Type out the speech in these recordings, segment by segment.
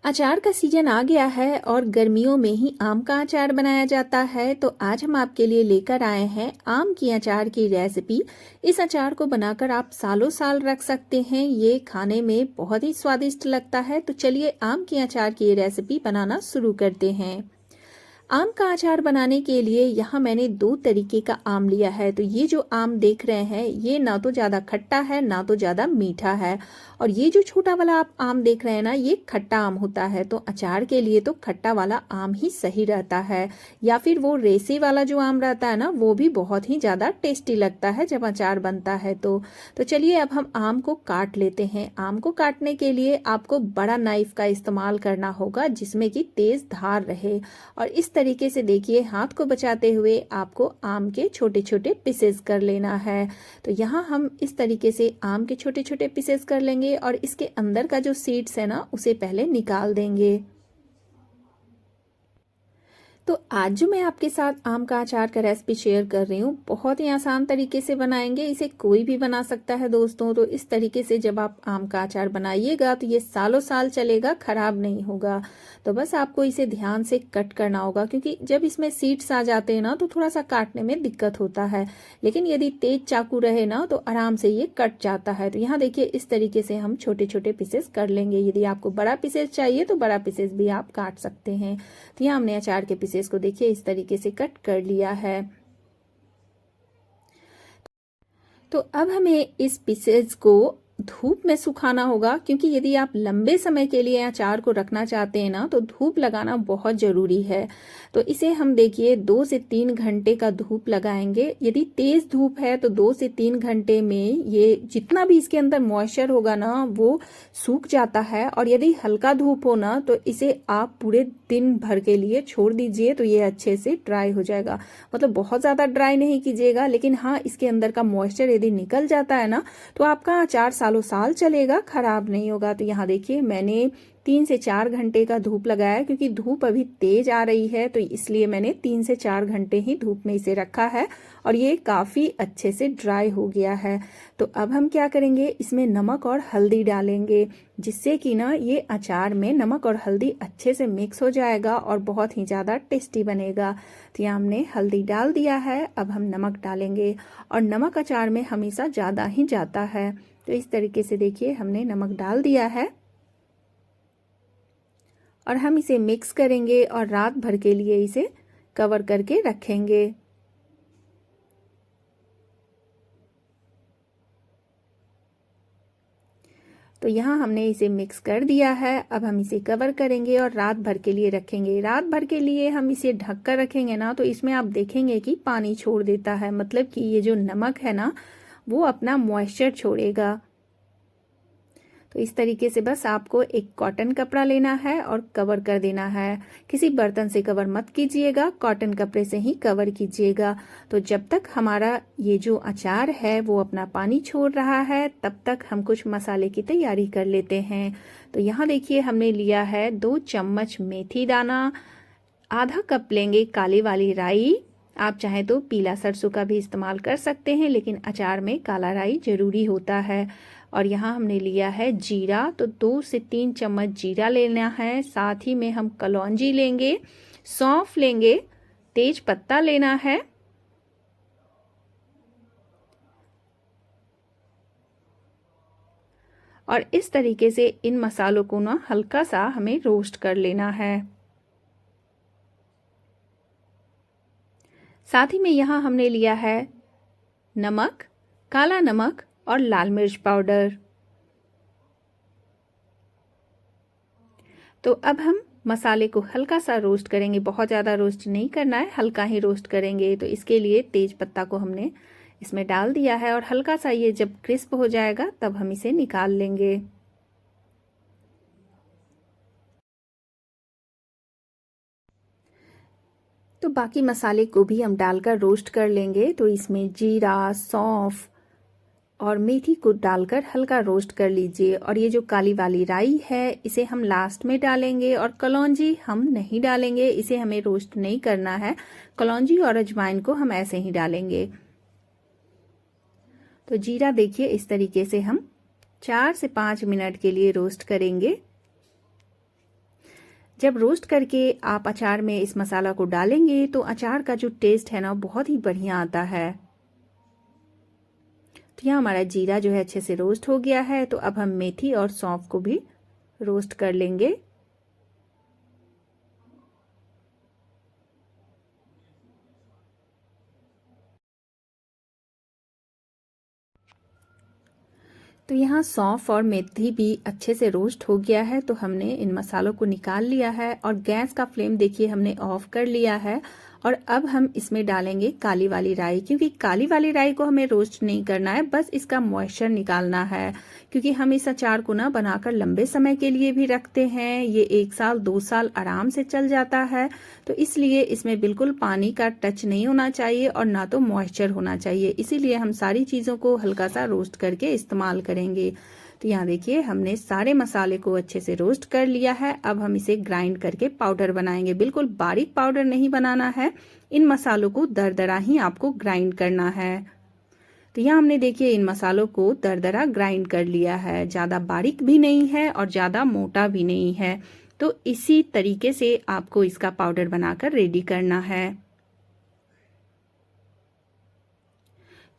अचार का सीजन आ गया है और गर्मियों में ही आम का अचार बनाया जाता है। तो आज हम आपके लिए लेकर आए हैं आम की अचार की रेसिपी। इस अचार को बनाकर आप सालों साल रख सकते हैं। ये खाने में बहुत ही स्वादिष्ट लगता है। तो चलिए आम की अचार की रेसिपी बनाना शुरू करते हैं। आम का अचार बनाने के लिए यहाँ मैंने दो तरीके का आम लिया है। तो ये जो आम देख रहे हैं ये ना तो ज़्यादा खट्टा है ना तो ज़्यादा मीठा है। और ये जो छोटा वाला आप आम देख रहे हैं ना ये खट्टा आम होता है। तो अचार के लिए तो खट्टा वाला आम ही सही रहता है, या फिर वो रेसे वाला जो आम रहता है ना वो भी बहुत ही ज़्यादा टेस्टी लगता है जब अचार बनता है। तो चलिए अब हम आम को काट लेते हैं। आम को काटने के लिए आपको बड़ा नाइफ का इस्तेमाल करना होगा जिसमें कि तेज धार रहे। और इस तरीके से देखिए हाथ को बचाते हुए आपको आम के छोटे छोटे पीसेस कर लेना है। तो यहाँ हम इस तरीके से आम के छोटे छोटे पीसेस कर लेंगे और इसके अंदर का जो सीड्स है ना उसे पहले निकाल देंगे। तो आज जो मैं आपके साथ आम का अचार का रेसिपी शेयर कर रही हूँ बहुत ही आसान तरीके से बनाएंगे। इसे कोई भी बना सकता है दोस्तों। तो इस तरीके से जब आप आम का अचार बनाइएगा तो ये सालों साल चलेगा, खराब नहीं होगा। तो बस आपको इसे ध्यान से कट करना होगा क्योंकि जब इसमें सीड्स आ जाते हैं ना तो थोड़ा सा काटने में दिक्कत होता है, लेकिन यदि तेज चाकू रहे ना तो आराम से ये कट जाता है। तो यहाँ देखिए इस तरीके से हम छोटे छोटे पीसेस कर लेंगे। यदि आपको बड़ा पीसेस चाहिए तो बड़ा पीसेस भी आप काट सकते हैं। तो यहाँ हमने अचार के पीसेस को देखिए इस तरीके से कट कर लिया है। तो अब हमें इस पीसेस को धूप में सुखाना होगा क्योंकि यदि आप लंबे समय के लिए अचार को रखना चाहते हैं ना तो धूप लगाना बहुत ज़रूरी है। तो इसे हम देखिए 2 से 3 घंटे का धूप लगाएंगे। यदि तेज़ धूप है तो 2 से 3 घंटे में ये जितना भी इसके अंदर मॉइस्चर होगा ना वो सूख जाता है। और यदि हल्का धूप हो ना तो इसे आप पूरे दिन भर के लिए छोड़ दीजिए तो ये अच्छे से ड्राई हो जाएगा। मतलब बहुत ज़्यादा ड्राई नहीं कीजिएगा, लेकिन हाँ इसके अंदर का मॉइस्चर यदि निकल जाता है ना तो आपका अचार सालों साल चलेगा, खराब नहीं होगा। तो यहाँ देखिए मैंने 3 से 4 घंटे का धूप लगाया क्योंकि धूप अभी तेज आ रही है तो इसलिए मैंने 3 से 4 घंटे ही धूप में इसे रखा है और ये काफ़ी अच्छे से ड्राई हो गया है। तो अब हम क्या करेंगे, इसमें नमक और हल्दी डालेंगे जिससे कि ना ये अचार में नमक और हल्दी अच्छे से मिक्स हो जाएगा और बहुत ही ज़्यादा टेस्टी बनेगा। तो यहाँ हमने हल्दी डाल दिया है, अब हम नमक डालेंगे और नमक अचार में हमेशा ज़्यादा ही जाता है। तो इस तरीके से देखिए हमने नमक डाल दिया है और हम इसे मिक्स करेंगे और रात भर के लिए इसे कवर करके रखेंगे। तो यहाँ हमने इसे मिक्स कर दिया है। अब हम इसे कवर करेंगे और रात भर के लिए रखेंगे। रात भर के लिए हम इसे ढक कर रखेंगे ना तो इसमें आप देखेंगे कि पानी छोड़ देता है, मतलब कि ये जो नमक है ना वो अपना मॉइस्चर छोड़ेगा। तो इस तरीके से बस आपको एक कॉटन कपड़ा लेना है और कवर कर देना है। किसी बर्तन से कवर मत कीजिएगा, कॉटन कपड़े से ही कवर कीजिएगा। तो जब तक हमारा ये जो अचार है वो अपना पानी छोड़ रहा है तब तक हम कुछ मसाले की तैयारी कर लेते हैं। तो यहाँ देखिए हमने लिया है 2 चम्मच मेथी दाना, आधा कप लेंगे काली वाली राई। आप चाहें तो पीला सरसों का भी इस्तेमाल कर सकते हैं, लेकिन अचार में काला राई जरूरी होता है। और यहाँ हमने लिया है जीरा, तो 2 से 3 चम्मच जीरा लेना है। साथ ही में हम कलौंजी लेंगे, सौंफ लेंगे, तेज पत्ता लेना है और इस तरीके से इन मसालों को ना हल्का सा हमें रोस्ट कर लेना है। साथ ही में यहाँ हमने लिया है नमक, काला नमक और लाल मिर्च पाउडर। तो अब हम मसाले को हल्का सा रोस्ट करेंगे, बहुत ज़्यादा रोस्ट नहीं करना है, हल्का ही रोस्ट करेंगे। तो इसके लिए तेज पत्ता को हमने इसमें डाल दिया है और हल्का सा ये जब क्रिस्प हो जाएगा तब हम इसे निकाल लेंगे। तो बाकी मसाले को भी हम डालकर रोस्ट कर लेंगे। तो इसमें जीरा, सौंफ और मेथी को डालकर हल्का रोस्ट कर लीजिए। और ये जो काली वाली राई है इसे हम लास्ट में डालेंगे और कलौंजी हम नहीं डालेंगे, इसे हमें रोस्ट नहीं करना है। कलौंजी और अजवाइन को हम ऐसे ही डालेंगे। तो जीरा देखिए इस तरीके से हम 4 से 5 मिनट के लिए रोस्ट करेंगे। जब रोस्ट करके आप अचार में इस मसाला को डालेंगे तो अचार का जो टेस्ट है ना बहुत ही बढ़िया आता है। तो यहाँ हमारा जीरा जो है अच्छे से रोस्ट हो गया है, तो अब हम मेथी और सौंफ को भी रोस्ट कर लेंगे। तो यहाँ सौंफ और मेथी भी अच्छे से रोस्ट हो गया है, तो हमने इन मसालों को निकाल लिया है और गैस का फ्लेम देखिए हमने ऑफ कर लिया है। और अब हम इसमें डालेंगे काली वाली राई, क्योंकि काली वाली राई को हमें रोस्ट नहीं करना है, बस इसका मॉइस्चर निकालना है। क्योंकि हम इस अचार को ना बनाकर लंबे समय के लिए भी रखते हैं, ये 1 साल 2 साल आराम से चल जाता है। तो इसलिए इसमें बिल्कुल पानी का टच नहीं होना चाहिए और ना तो मॉइस्चर होना चाहिए, इसीलिए हम सारी चीज़ों को हल्का सा रोस्ट करके इस्तेमाल करेंगे। तो यहाँ देखिए हमने सारे मसाले को अच्छे से रोस्ट कर लिया है। अब हम इसे ग्राइंड करके पाउडर बनाएंगे। बिल्कुल बारीक पाउडर नहीं बनाना है, इन मसालों को दरदरा ही आपको ग्राइंड करना है। तो यहाँ हमने देखिए इन मसालों को दरदरा ग्राइंड कर लिया है, ज़्यादा बारीक भी नहीं है और ज़्यादा मोटा भी नहीं है। तो इसी तरीके से आपको इसका पाउडर बनाकर रेडी करना है।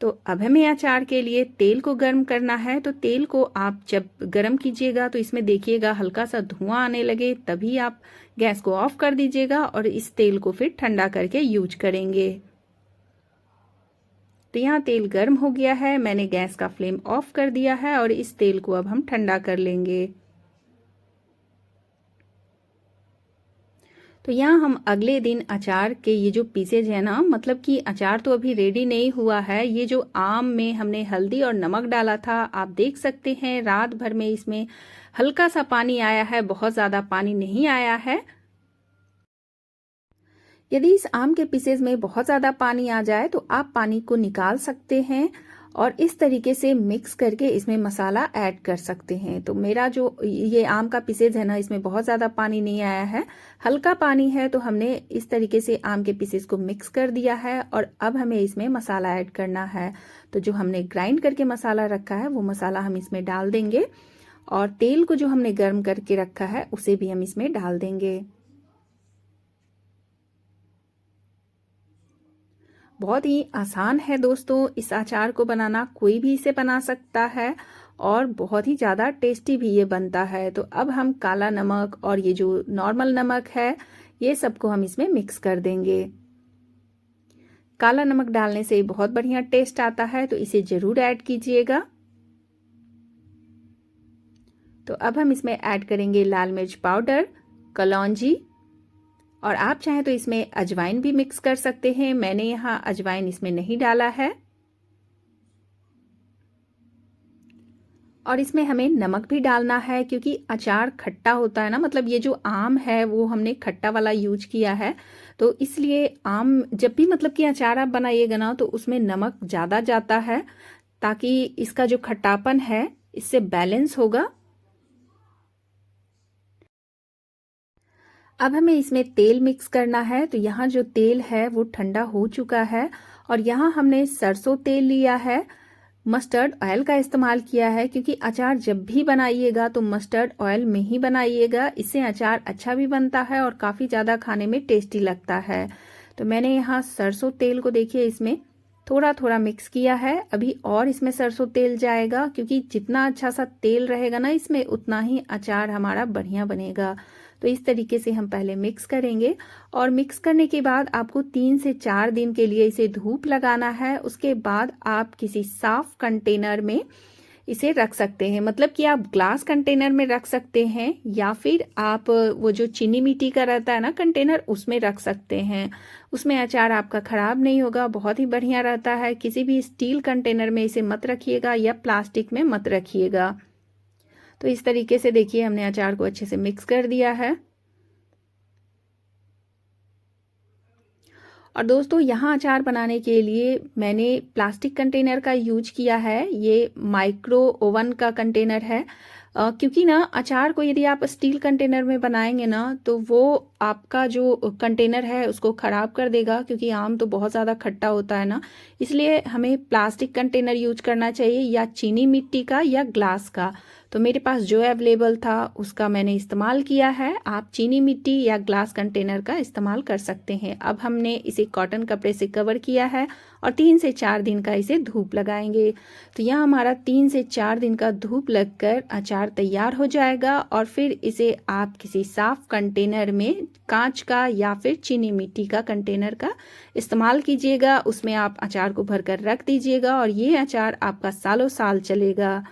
तो अब हमें अचार के लिए तेल को गर्म करना है। तो तेल को आप जब गर्म कीजिएगा तो इसमें देखिएगा हल्का सा धुआं आने लगे, तभी आप गैस को ऑफ कर दीजिएगा और इस तेल को फिर ठंडा करके यूज करेंगे। तो यहाँ तेल गर्म हो गया है, मैंने गैस का फ्लेम ऑफ कर दिया है और इस तेल को अब हम ठंडा कर लेंगे। तो यहाँ हम अगले दिन अचार के ये जो पीसेज है ना, मतलब कि अचार तो अभी रेडी नहीं हुआ है, ये जो आम में हमने हल्दी और नमक डाला था, आप देख सकते हैं रात भर में इसमें हल्का सा पानी आया है, बहुत ज़्यादा पानी नहीं आया है। यदि इस आम के पीसेज में बहुत ज़्यादा पानी आ जाए तो आप पानी को निकाल सकते हैं और इस तरीके से मिक्स करके इसमें मसाला ऐड कर सकते हैं। तो मेरा जो ये आम का पीसेज है ना, इसमें बहुत ज़्यादा पानी नहीं आया है, हल्का पानी है। तो हमने इस तरीके से आम के पीसेज को मिक्स कर दिया है और अब हमें इसमें मसाला ऐड करना है। तो जो हमने ग्राइंड करके मसाला रखा है वो मसाला हम इसमें डाल देंगे और तेल को जो हमने गर्म करके रखा है उसे भी हम इसमें डाल देंगे। बहुत ही आसान है दोस्तों इस अचार को बनाना, कोई भी इसे बना सकता है और बहुत ही ज़्यादा टेस्टी भी ये बनता है। तो अब हम काला नमक और ये जो नॉर्मल नमक है ये सबको हम इसमें मिक्स कर देंगे। काला नमक डालने से बहुत बढ़िया टेस्ट आता है, तो इसे ज़रूर ऐड कीजिएगा। तो अब हम इसमें ऐड करेंगे लाल मिर्च पाउडर, कलौंजी और आप चाहें तो इसमें अजवाइन भी मिक्स कर सकते हैं। मैंने यहाँ अजवाइन इसमें नहीं डाला है। और इसमें हमें नमक भी डालना है, क्योंकि अचार खट्टा होता है ना, मतलब ये जो आम है वो हमने खट्टा वाला यूज किया है, तो इसलिए आम जब भी मतलब कि अचार आप बनाइएगा ना तो उसमें नमक ज़्यादा जाता है, ताकि इसका जो खट्टापन है इससे बैलेंस होगा। अब हमें इसमें तेल मिक्स करना है। तो यहाँ जो तेल है वो ठंडा हो चुका है और यहाँ हमने सरसों तेल लिया है, मस्टर्ड ऑयल का इस्तेमाल किया है, क्योंकि अचार जब भी बनाइएगा तो मस्टर्ड ऑयल में ही बनाइएगा, इससे अचार अच्छा भी बनता है और काफ़ी ज़्यादा खाने में टेस्टी लगता है। तो मैंने यहाँ सरसों तेल को देखिए इसमें थोड़ा थोड़ा मिक्स किया है, अभी और इसमें सरसों तेल जाएगा, क्योंकि जितना अच्छा सा तेल रहेगा ना इसमें उतना ही अचार हमारा बढ़िया बनेगा। तो इस तरीके से हम पहले मिक्स करेंगे और मिक्स करने के बाद आपको 3 से 4 दिन के लिए इसे धूप लगाना है। उसके बाद आप किसी साफ कंटेनर में इसे रख सकते हैं, मतलब कि आप ग्लास कंटेनर में रख सकते हैं या फिर आप वो जो चीनी मिट्टी का रहता है ना कंटेनर, उसमें रख सकते हैं। उसमें अचार आपका खराब नहीं होगा, बहुत ही बढ़िया रहता है। किसी भी स्टील कंटेनर में इसे मत रखिएगा या प्लास्टिक में मत रखिएगा। तो इस तरीके से देखिए हमने अचार को अच्छे से मिक्स कर दिया है। और दोस्तों यहाँ अचार बनाने के लिए मैंने प्लास्टिक कंटेनर का यूज किया है, ये माइक्रो ओवन का कंटेनर है, क्योंकि ना अचार को यदि आप स्टील कंटेनर में बनाएंगे ना तो वो आपका जो कंटेनर है उसको ख़राब कर देगा, क्योंकि आम तो बहुत ज़्यादा खट्टा होता है ना, इसलिए हमें प्लास्टिक कंटेनर यूज करना चाहिए, या चीनी मिट्टी का या ग्लास का। तो तो मेरे पास जो अवेलेबल था उसका मैंने इस्तेमाल किया है। आप चीनी मिट्टी या ग्लास कंटेनर का इस्तेमाल कर सकते हैं। अब हमने इसे कॉटन कपड़े से कवर किया है और 3 से 4 दिन का इसे धूप लगाएंगे। तो यहाँ हमारा 3 से 4 दिन का धूप लगकर अचार तैयार हो जाएगा और फिर इसे आप किसी साफ कंटेनर में, कांच का या फिर चीनी मिट्टी का कंटेनर का इस्तेमाल कीजिएगा। उसमें आप अचार को भरकर रख दीजिएगा और ये अचार आपका सालों साल चलेगा।